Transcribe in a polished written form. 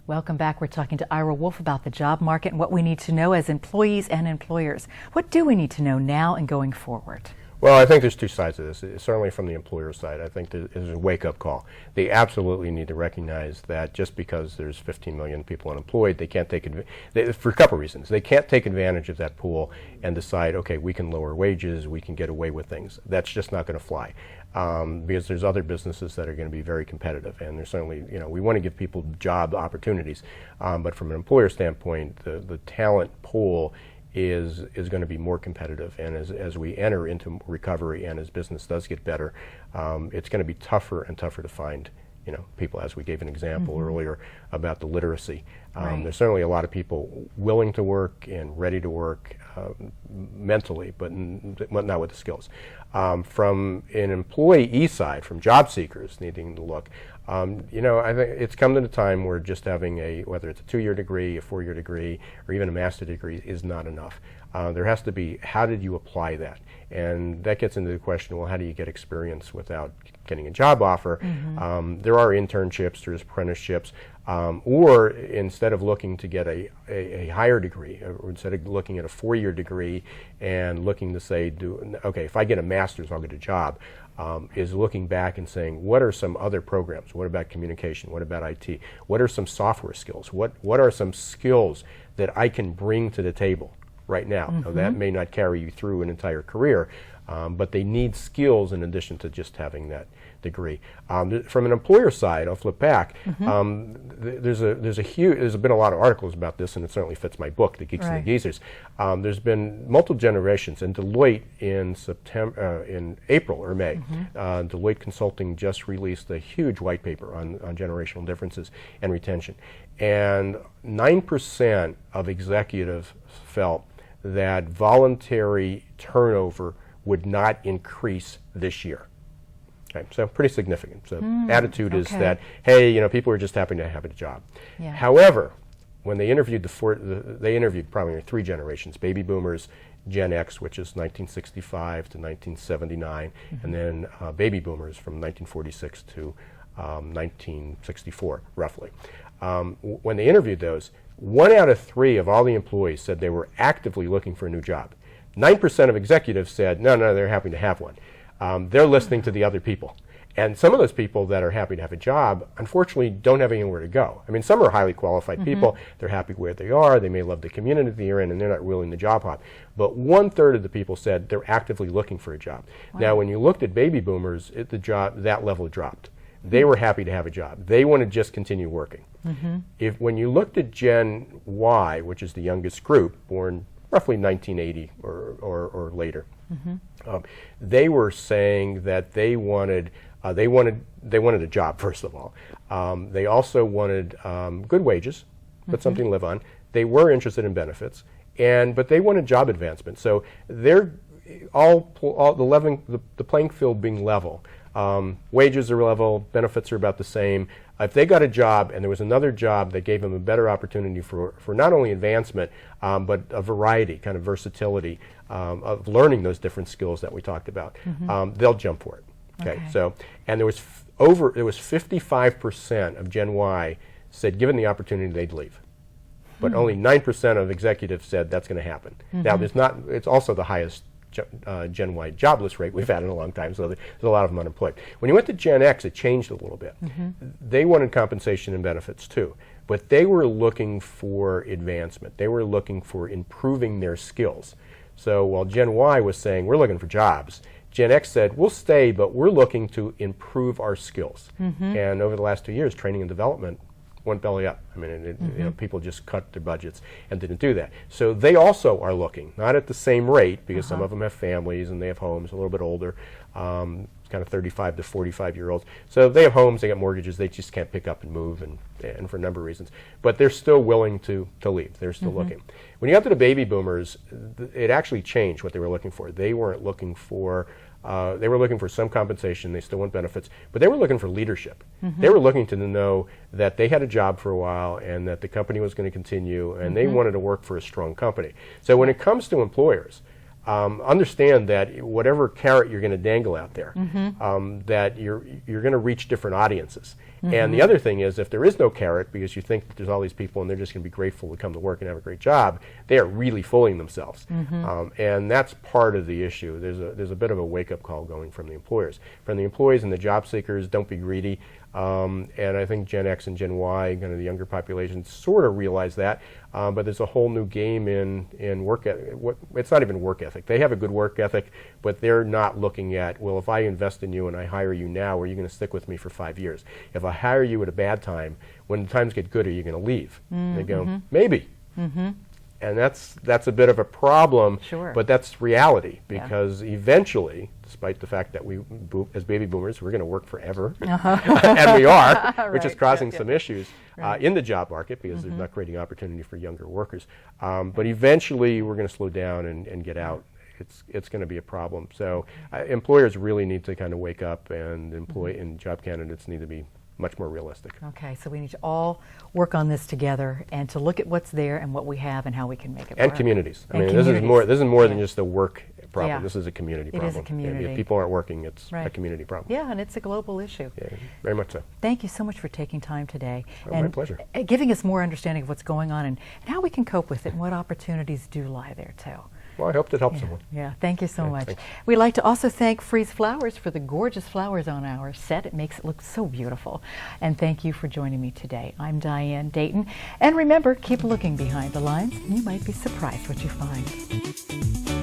Welcome back. We're talking to Ira Wolfe about the job market and what we need to know as employees and employers. What do we need to know now and going forward? Well, I think there's two sides to this. Certainly from the employer side, I think there's a wake-up call. They absolutely need to recognize that just because there's 15 million people unemployed, they can't take advantage, for a couple of reasons. They can't take advantage of that pool and decide, okay, we can lower wages, we can get away with things. That's just not going to fly. Because there's other businesses that are going to be very competitive, and there's certainly, we want to give people job opportunities, but from an employer standpoint, the talent pool is going to be more competitive, and as we enter into recovery and as business does get better, it's going to be tougher and tougher to find people, as we gave an example earlier about the literacy. Right. There's certainly a lot of people willing to work and ready to work mentally, but not with the skills. From an employee side, from job seekers needing to look, I think it's come to the time where just having whether it's a 2-year degree, a 4-year degree, or even a master's degree is not enough. There has to be, how did you apply that? And that gets into the question, well, how do you get experience without getting a job offer? There are internships, there's apprenticeships, or instead of looking to get a higher degree, or instead of looking at a 4-year degree and looking to say, okay, if I get a master's, I'll get a job, is looking back and saying, what are some other programs? What about communication? What about IT? What are some software skills? What are some skills that I can bring to the table right now? Now, that may not carry you through an entire career, but they need skills in addition to just having that degree. From an employer side, I'll flip back. There's been a lot of articles about this, and it certainly fits my book, The Geeks and the Geezers. There's been multiple generations, and Deloitte in April or May, Deloitte Consulting just released a huge white paper on generational differences and retention, and 9% of executives felt that voluntary turnover would not increase this year. Okay, so pretty significant. So attitude is that, hey, people are just happy to have a job. Yeah. However, when they interviewed they interviewed probably 3 generations: baby boomers, Gen X, which is 1965 to 1979, and then baby boomers from 1946 to 1964, roughly. When they interviewed those, 1 out of 3 of all the employees said they were actively looking for a new job. 9% of executives said, no, they're happy to have one. They're listening to the other people. And some of those people that are happy to have a job, unfortunately, don't have anywhere to go. I mean, some are highly qualified people. They're happy where they are. They may love the community they're in, and they're not willing to job hop. But 1/3 of the people said they're actively looking for a job. Wow. Now, when you looked at baby boomers, that level dropped. They were happy to have a job. They want to just continue working. When you looked at Gen Y, which is the youngest group, born roughly 1980 or later, they were saying that they wanted a job, first of all. They also wanted good wages, but something to live on. They were interested in benefits, but they wanted job advancement. So they're the playing field being level. Wages are level, benefits are about the same. If they got a job and there was another job that gave them a better opportunity for not only advancement, but a variety, kind of versatility of learning those different skills that we talked about, they'll jump for it. Okay. So, and there was 55% of Gen Y said given the opportunity they'd leave, but only 9% of executives said that's going to happen. Now, it's also the highest Gen Y jobless rate we've had in a long time, so there's a lot of them unemployed. When you went to Gen X, it changed a little bit. They wanted compensation and benefits too, but they were looking for advancement. They were looking for improving their skills. So while Gen Y was saying, we're looking for jobs, Gen X said, we'll stay, but we're looking to improve our skills. And over the last 2 years, training and development went belly up. I mean, people just cut their budgets and didn't do that. So they also are looking, not at the same rate, because some of them have families and they have homes, a little bit older, kind of 35 to 45-year-olds. So they have homes, they got mortgages, they just can't pick up and move, and for a number of reasons. But they're still willing to leave. They're still looking. When you got to the baby boomers, it actually changed what they were looking for. They weren't looking for they were looking for some compensation. They still want benefits, but they were looking for leadership. They were looking to know that they had a job for a while and that the company was going to continue, and they wanted to work for a strong company. So when it comes to employers, understand that whatever carrot you're going to dangle out there, that you're going to reach different audiences. And the other thing is, if there is no carrot because you think that there's all these people and they're just going to be grateful to come to work and have a great job, they are really fooling themselves. And that's part of the issue. There's a bit of a wake-up call going from the employers. From the employees and the job seekers, don't be greedy. And I think Gen X and Gen Y, kind of the younger population, sort of realize that. But there's a whole new game in work ethic. It's not even work ethic. They have a good work ethic, but they're not looking at, well, if I invest in you and I hire you now, are you going to stick with me for 5 years? If I hire you at a bad time, when times get good, are you going to leave? They go, maybe. And that's a bit of a problem, but that's reality, because eventually, despite the fact that we, as baby boomers, we're going to work forever, and we are, which is causing some issues in the job market, because they're not creating opportunity for younger workers. But eventually, we're going to slow down and get out. It's going to be a problem. So employers really need to kind of wake up, and and job candidates need to be much more realistic. Okay, so we need to all work on this together and to look at what's there and what we have and how we can make it And work. communities. I And mean, communities. this is more than just a work problem. This is a community It problem. is a community. If people aren't working, it's a community problem. Yeah, and it's a global issue. Yeah, very much so. Thank you so much for taking time today. Oh, my pleasure. Giving us more understanding of what's going on and how we can cope with it and what opportunities do lie there too. Well, I hope that helps someone. Yeah, thank you so much. Thanks. We'd like to also thank Freeze Flowers for the gorgeous flowers on our set. It makes it look so beautiful. And thank you for joining me today. I'm Diane Dayton. And remember, keep looking behind the lines and you might be surprised what you find.